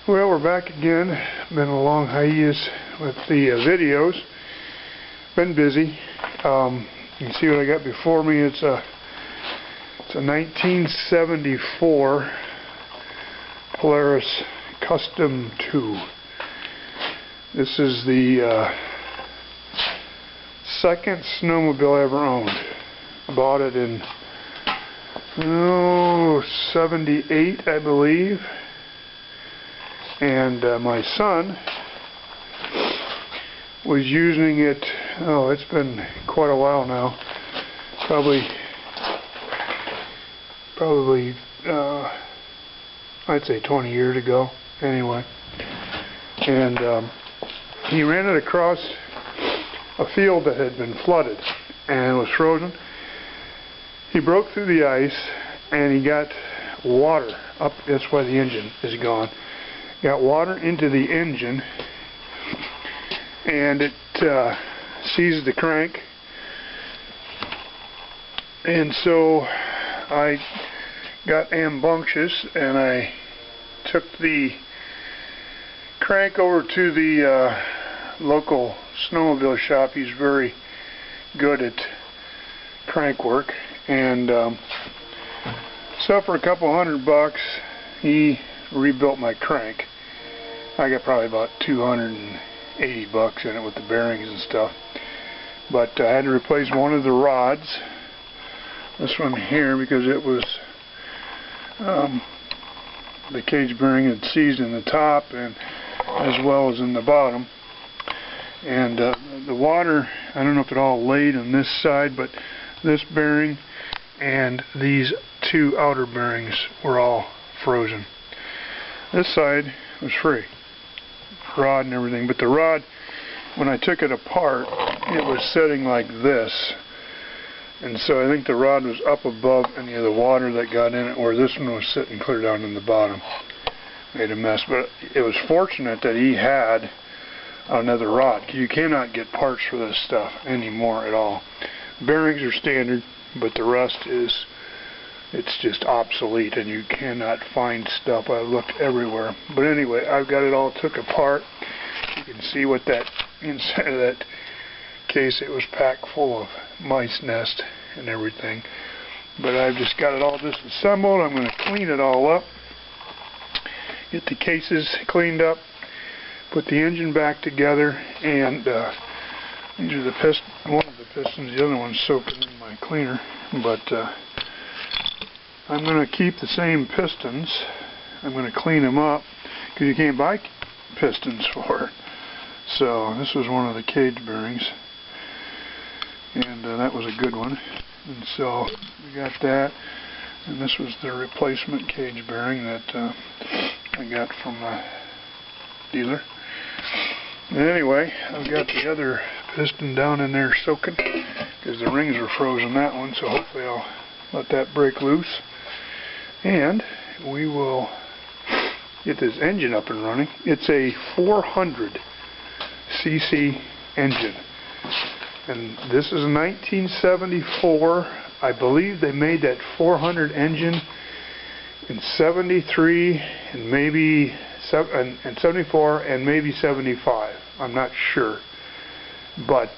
Well, we're back again. Been a long hiatus with the videos. Been busy. You can see what I got before me. It's a 1974 Polaris Custom 2. This is the second snowmobile I ever owned. I bought it in 78, I believe. And my son was using it, it's been quite a while now, probably I'd say 20 years ago anyway. And he ran it across a field that had been flooded and was frozen. He broke through the ice and he got water up. That's why the engine is gone. Got water into the engine, and it seized the crank. And so I got rambunctious and I took the crank over to the local snowmobile shop. He's very good at crank work, and so for a couple $100 he rebuilt my crank. I got probably about $280 in it with the bearings and stuff. But I had to replace one of the rods, this one here, because it was the cage bearing had seized in the top and as well as in the bottom. And the water, I don't know if it all laid on this side, but this bearing and these two outer bearings were all frozen. This side was free, rod and everything, but the rod, when I took it apart, it was sitting like this, and so I think the rod was up above any of the water that got in it, where this one was sitting clear down in the bottom. Made a mess, but it was fortunate that he had another rod, because you cannot get parts for this stuff anymore at all. Bearings are standard, but the rest is, it's just obsolete and you cannot find stuff. I've looked everywhere. But anyway, I've got it all took apart. You can see what that inside of that case, it was packed full of mice nest and everything. But I've just got it all disassembled. I'm going to clean it all up, get the cases cleaned up, put the engine back together, and these are the one of the pistons, the other one's soaking in my cleaner. But I'm going to keep the same pistons. I'm going to clean them up, because you can't buy pistons for it. So this was one of the cage bearings, and that was a good one. And so we got that, and this was the replacement cage bearing that I got from the dealer. And anyway, I've got the other piston down in there soaking, because the rings are frozen, that one, so hopefully I'll let that break loose. And we will get this engine up and running. It's a 400 cc engine, and this is a 1974. I believe they made that 400 engine in 73 and maybe and 74 and maybe 75. I'm not sure, but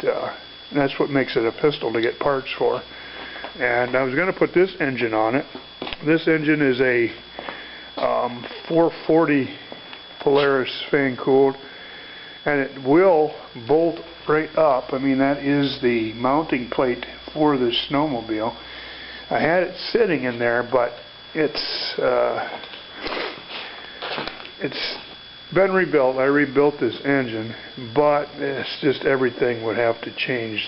that's what makes it a pistol to get parts for. And I was going to put this engine on it. This engine is a 440 Polaris fan cooled, and it will bolt right up. I mean, that is the mounting plate for this snowmobile. I had it sitting in there, but it's been rebuilt. I rebuilt this engine, but it's just everything would have to change.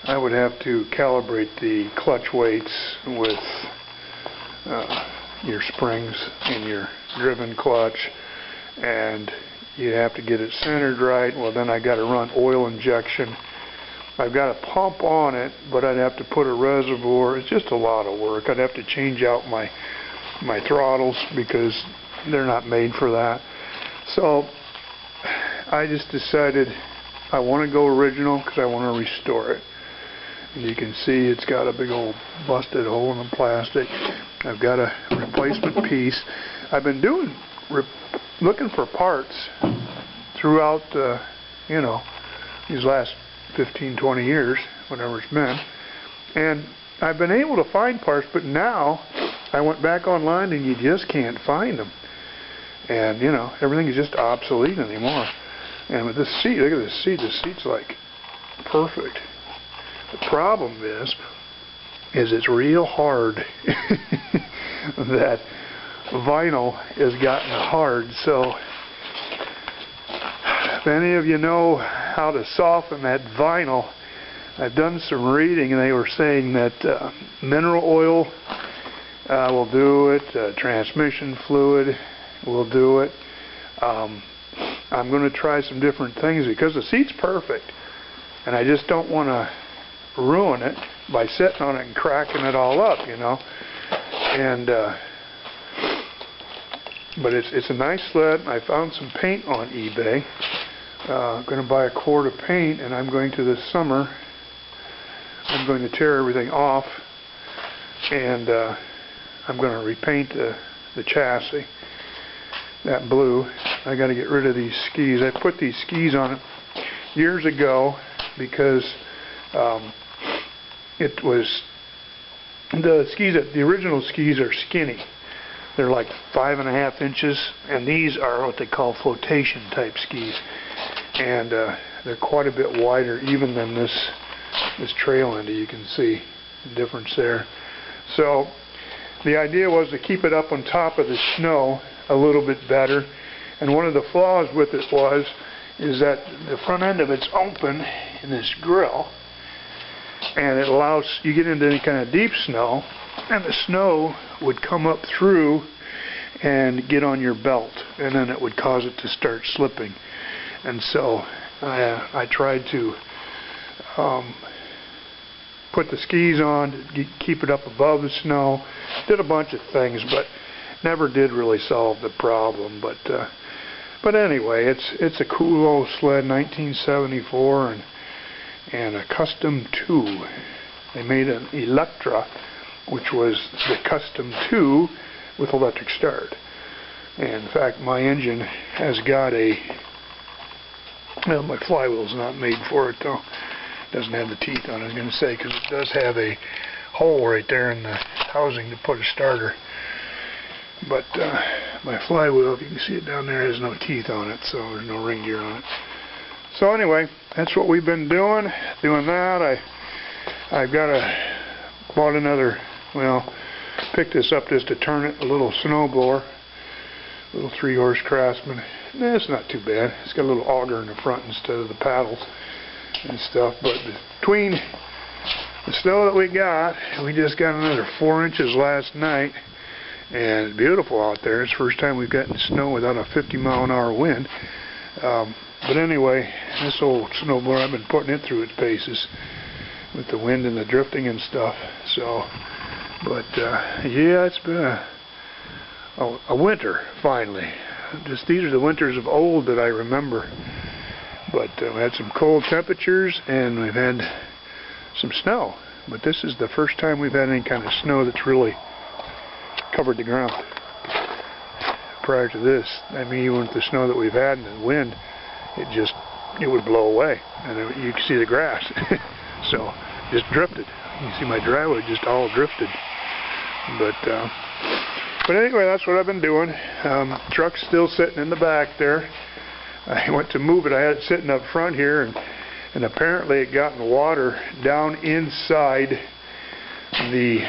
I would have to calibrate the clutch weights with your springs in your driven clutch, and you have to get it centered right. Well, then I got to run oil injection. I've got a pump on it, but I'd have to put a reservoir. It's just a lot of work. I'd have to change out my throttles, because they're not made for that. So I just decided I want to go original, because I want to restore it. And you can see it's got a big old busted hole in the plastic. I've got a replacement piece. I've been doing looking for parts throughout, you know, these last 15, 20 years, whatever it's been. And I've been able to find parts, but now I went back online and you just can't find them. And, you know, everything is just obsolete anymore. And with this seat, look at this seat. This seat's like perfect. The problem is it's real hard. That vinyl has gotten hard. So if any of you know how to soften that vinyl, I've done some reading and they were saying that mineral oil will do it, transmission fluid will do it. I'm going to try some different things because the seat's perfect and I just don't want to ruin it by sitting on it and cracking it all up, you know. And but it's a nice sled. I found some paint on eBay. I'm going to buy a quart of paint, and I'm going to this summer. I'm going to tear everything off, and I'm going to repaint the chassis, that blue. I got to get rid of these skis. I put these skis on it years ago because it was the skis. The original skis are skinny. They're like 5.5 inches, and these are what they call flotation type skis, and they're quite a bit wider even than this trail ender. You can see the difference there. So the idea was to keep it up on top of the snow a little bit better, and one of the flaws with it is that the front end of it's open in this grill, and it allows you get into any kind of deep snow, and the snow would come up through and get on your belt, and then it would cause it to start slipping. And so I tried to put the skis on to keep it up above the snow, did a bunch of things, but never did really solve the problem. But anyway, it's a cool old sled, 1974, and a Custom 2. They made an Electra, which was the Custom 2 with electric start. And in fact, my engine has got well, my flywheel's not made for it though. It doesn't have the teeth on it, I was going to say, because it does have a hole right there in the housing to put a starter. But my flywheel, if you can see it down there, has no teeth on it, so there's no ring gear on it. So anyway, that's what we've been doing. Doing that, I've bought another, well, picked this up just to turn it, a little snow blower, a little 3-horse Craftsman. It's not too bad. It's got a little auger in the front instead of the paddles and stuff. But between the snow that we got, we just got another 4 inches last night, and it's beautiful out there. It's the first time we've gotten snow without a 50-mile-an-hour wind. But anyway, this old snow blower, I've been putting it through its paces with the wind and the drifting and stuff. So, but yeah, it's been a winter finally. Just these are the winters of old that I remember. But we had some cold temperatures and we've had some snow. But this is the first time we've had any kind of snow that's really covered the ground. Prior to this, I mean, even with the snow that we've had and the wind, it would blow away, and you can see the grass. So just drifted. You can see my driveway just all drifted. But anyway, that's what I've been doing. Truck's still sitting in the back there. I went to move it. I had it sitting up front here, and apparently it got in water down inside the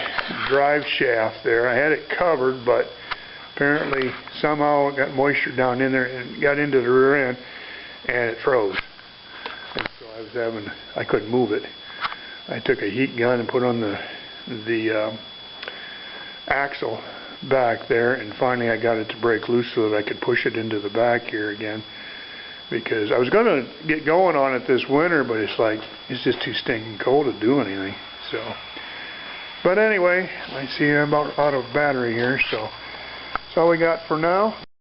drive shaft there. I had it covered, but apparently somehow it got moisture down in there and got into the rear end, and it froze. And so I couldn't move it. I took a heat gun and put on the axle back there, and finally I got it to break loose so that I could push it into the back here again, because I was going to get going on it this winter, but it's just too stinking cold to do anything. So, but anyway, I see I'm about out of battery here, so that's all we got for now.